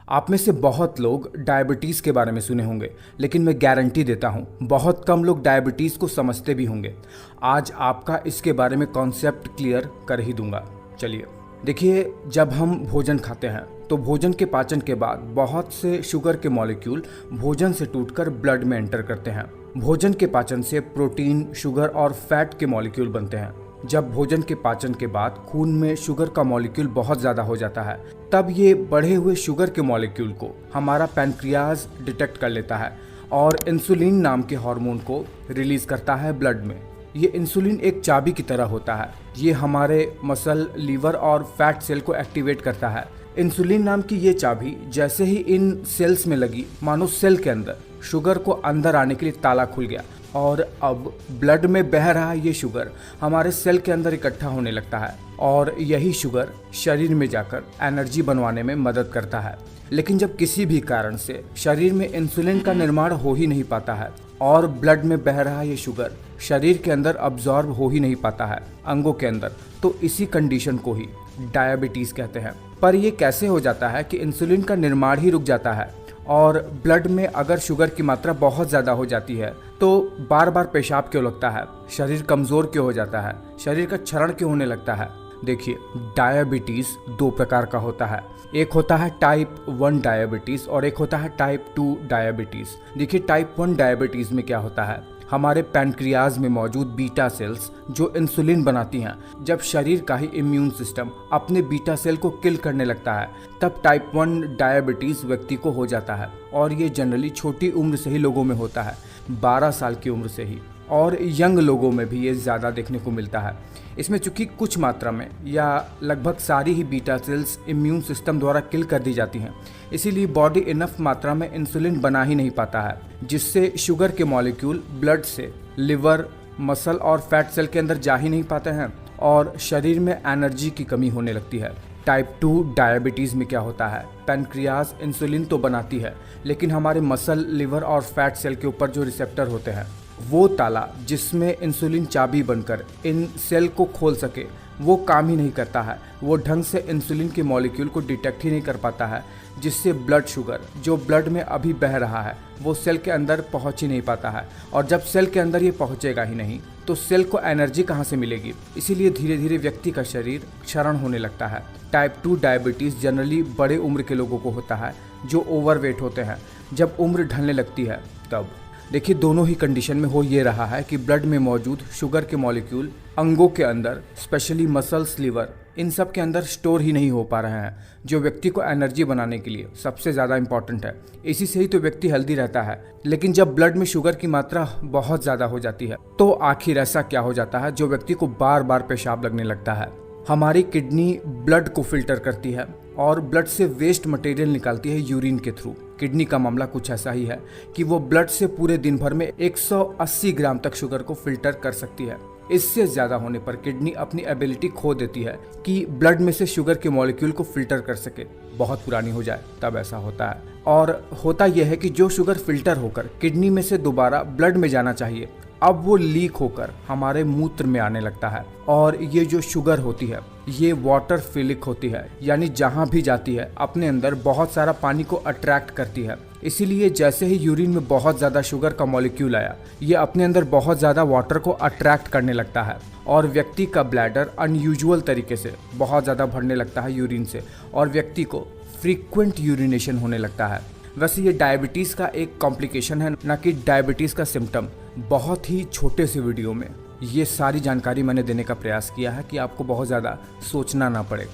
आप में से बहुत लोग डायबिटीज़ के बारे में सुने होंगे, लेकिन मैं गारंटी देता हूँ बहुत कम लोग डायबिटीज़ को समझते भी होंगे। आज आपका इसके बारे में कॉन्सेप्ट क्लियर कर ही दूंगा। चलिए देखिए, जब हम भोजन खाते हैं तो भोजन के पाचन के बाद बहुत से शुगर के मॉलिक्यूल भोजन से टूटकर ब्लड में एंटर करते हैं। भोजन के पाचन से प्रोटीन, शुगर और फैट के मॉलिक्यूल बनते हैं। जब भोजन के पाचन के बाद खून में शुगर का मॉलिक्यूल बहुत ज़्यादा हो जाता है, तब ये बढ़े हुए शुगर के मॉलिक्यूल को हमारा पैनक्रियाज डिटेक्ट कर लेता है और इंसुलिन नाम के हार्मोन को रिलीज करता है ब्लड में। ये इंसुलिन एक चाबी की तरह होता है। ये हमारे मसल, लीवर और फैट सेल को एक्टिवेट करता है। इंसुलिन नाम की ये चाबी जैसे ही इन सेल्स में लगी, मानो सेल के अंदर शुगर को अंदर आने के लिए ताला खुल गया और अब ब्लड में बह रहा ये शुगर हमारे सेल के अंदर इकट्ठा होने लगता है और यही शुगर शरीर में जाकर एनर्जी बनवाने में मदद करता है। लेकिन जब किसी भी कारण से शरीर में इंसुलिन का निर्माण हो ही नहीं पाता है और ब्लड में बह रहा ये शुगर शरीर के अंदर अब्जॉर्ब हो ही नहीं पाता है अंगों के अंदर, तो इसी कंडीशन को ही डायबिटीज कहते हैं। पर ये कैसे हो जाता है कि इंसुलिन का निर्माण ही रुक जाता है और ब्लड में अगर शुगर की मात्रा बहुत ज़्यादा हो जाती है तो बार बार पेशाब क्यों लगता है, शरीर कमज़ोर क्यों हो जाता है, शरीर का क्षरण क्यों होने लगता है? देखिए, डायबिटीज़ दो प्रकार का होता है। एक होता है टाइप 1 डायबिटीज़ और एक होता है टाइप 2 डायबिटीज़। देखिए, टाइप 1 डायबिटीज़ में क्या होता है, हमारे पैनक्रियाज में मौजूद बीटा सेल्स जो इंसुलिन बनाती हैं, जब शरीर का ही इम्यून सिस्टम अपने बीटा सेल को किल करने लगता है, तब टाइप 1 डायबिटीज़ व्यक्ति को हो जाता है। और ये जनरली छोटी उम्र से ही लोगों में होता है, 12 साल की उम्र से ही, और यंग लोगों में भी ये ज़्यादा देखने को मिलता है। इसमें चूंकि कुछ मात्रा में या लगभग सारी ही बीटा सेल्स इम्यून सिस्टम द्वारा किल कर दी जाती हैं, इसीलिए बॉडी इनफ मात्रा में इंसुलिन बना ही नहीं पाता है, जिससे शुगर के मॉलिक्यूल ब्लड से लिवर, मसल और फैट सेल के अंदर जा ही नहीं पाते हैं और शरीर में एनर्जी की कमी होने लगती है। टाइप 2 डायबिटीज़ में क्या होता है, पैनक्रियाज इंसुलिन तो बनाती है, लेकिन हमारे मसल, लिवर और फैट सेल के ऊपर जो रिसेप्टर होते हैं, वो ताला जिसमें इंसुलिन चाबी बनकर इन सेल को खोल सके, वो काम ही नहीं करता है। वो ढंग से इंसुलिन के मॉलिक्यूल को डिटेक्ट ही नहीं कर पाता है, जिससे ब्लड शुगर जो ब्लड में अभी बह रहा है वो सेल के अंदर पहुंच ही नहीं पाता है। और जब सेल के अंदर ये पहुंचेगा ही नहीं तो सेल को एनर्जी कहाँ से मिलेगी? इसीलिए धीरे धीरे व्यक्ति का शरीर क्षरण होने लगता है। टाइप 2 डायबिटीज़ जनरली बड़े उम्र के लोगों को होता है जो ओवरवेट होते हैं। जब उम्र ढलने लगती है तब देखिए, दोनों ही कंडीशन में हो ये रहा है कि ब्लड में मौजूद शुगर के मॉलिक्यूल अंगों के अंदर, स्पेशली मसल्स, लिवर, इन सब के अंदर स्टोर ही नहीं हो पा रहे हैं, जो व्यक्ति को एनर्जी बनाने के लिए सबसे ज़्यादा इंपॉर्टेंट है। इसी से ही तो व्यक्ति हेल्दी रहता है। लेकिन जब ब्लड में शुगर की मात्रा बहुत ज़्यादा हो जाती है तो आखिर ऐसा क्या हो जाता है जो व्यक्ति को बार बार पेशाब लगने लगता है? हमारी किडनी ब्लड को फिल्टर करती है और ब्लड से वेस्ट मटेरियल निकालती है यूरिन के थ्रू। किडनी का मामला कुछ ऐसा ही है कि वो ब्लड से पूरे दिन भर में 180 ग्राम तक शुगर को फिल्टर कर सकती है। इससे ज़्यादा होने पर किडनी अपनी एबिलिटी खो देती है कि ब्लड में से शुगर के मॉलिक्यूल को फिल्टर कर सके। बहुत पुरानी हो जाए तब ऐसा होता है। और होता यह है कि जो शुगर फिल्टर होकर किडनी में से दोबारा ब्लड में जाना चाहिए, अब वो लीक होकर हमारे मूत्र में आने लगता है। और ये जो शुगर होती है ये वाटर फिलिक होती है, यानी जहाँ भी जाती है अपने अंदर बहुत सारा पानी को अट्रैक्ट करती है। इसीलिए जैसे ही यूरिन में बहुत ज़्यादा शुगर का मॉलिक्यूल आया, ये अपने अंदर बहुत ज़्यादा वाटर को अट्रैक्ट करने लगता है और व्यक्ति का ब्लैडर अनयूजुअल तरीके से बहुत ज़्यादा भरने लगता है यूरिन से और व्यक्ति को फ्रीक्वेंट यूरिनेशन होने लगता है। वैसे ये डायबिटीज़ का एक कॉम्प्लिकेशन है, ना कि डायबिटीज़ का सिम्टम। बहुत ही छोटे से वीडियो में ये सारी जानकारी मैंने देने का प्रयास किया है कि आपको बहुत ज़्यादा सोचना ना पड़े।